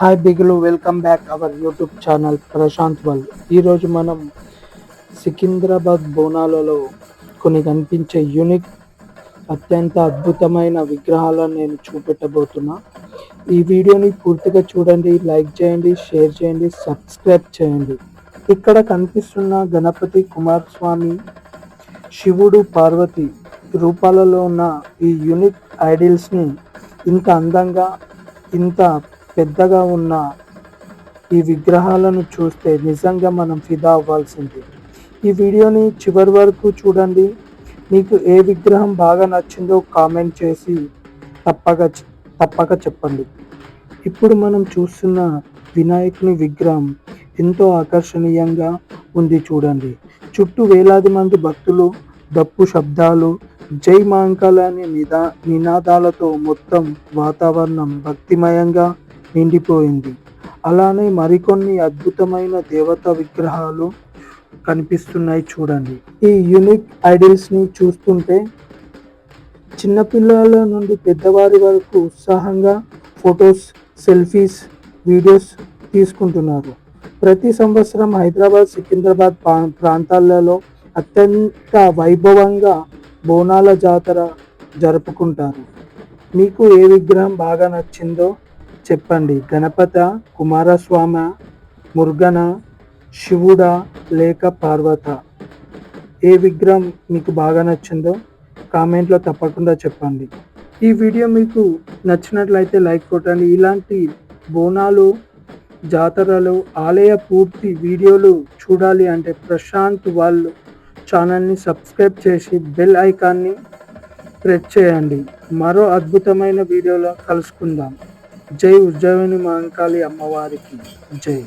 Hi బిగులు, welcome back our YouTube channel Prashanth world. ఈరోజు మనం సికింద్రాబాద్ బోనాలలో కొన్ని కనిపించే యూనిక్ అత్యంత అద్భుతమైన విగ్రహాలను నేను చూపెట్టబోతున్నా. ఈ వీడియోని పూర్తిగా చూడండి, లైక్ చేయండి, షేర్ చేయండి, సబ్స్క్రైబ్ చేయండి. ఇక్కడ కనిపిస్తున్న గణపతి, కుమారస్వామి, శివుడు, పార్వతి రూపాలలో ఉన్న ఈ యూనిక్ ఐడిల్స్ని ఇంత అందంగా, ఇంత పెద్దగా ఉన్న ఈ విగ్రహాలను చూస్తే నిజంగా మనం ఫిదా అవ్వాల్సింది. ఈ వీడియోని చివరి వరకు చూడండి. మీకు ఏ విగ్రహం బాగా నచ్చిందో కామెంట్ చేసి తప్పక చెప్పండి. ఇప్పుడు మనం చూస్తున్న వినాయకుని విగ్రహం ఎంతో ఆకర్షణీయంగా ఉంది చూడండి. చుట్టూ వేలాది మంది భక్తులు, డప్పు శబ్దాలు, జై మాంకాళ అనే నినాదాలతో మొత్తం వాతావరణం భక్తిమయంగా నిండిపోయింది. అలానే మరికొన్ని అద్భుతమైన దేవతా విగ్రహాలు కనిపిస్తున్నాయి చూడండి. ఈ యూనిక్ ఐడిల్స్ని చూస్తుంటే చిన్నపిల్లల నుండి పెద్దవారి వరకు ఉత్సాహంగా ఫొటోస్, సెల్ఫీస్, వీడియోస్ తీసుకుంటున్నారు. ప్రతి సంవత్సరం హైదరాబాద్, సికింద్రాబాద్ ప్రాంతాలలో అత్యంత వైభవంగా బోనాల జాతర జరుపుకుంటారు. మీకు ఏ విగ్రహం బాగా నచ్చిందో చెప్పండి. గణపత, కుమారస్వామి, మురుగన, శివుడా లేక పార్వత? ఏ విగ్రహం మీకు బాగా నచ్చిందో కామెంట్లో తప్పకుండా చెప్పండి. ఈ వీడియో మీకు నచ్చినట్లయితే లైక్ కొట్టండి. ఇలాంటి బోనాలు, జాతరలు, ఆలయ పూర్తి వీడియోలు చూడాలి అంటే ప్రశాంత్ వరల్డ్ ఛానల్ని సబ్స్క్రైబ్ చేసి బెల్ ఐకాన్ని ప్రెస్ చేయండి. మరో అద్భుతమైన వీడియోలో కలుసుకుందాం. జై ఉజ్జయిని మహంకాళి అమ్మవారికి జై.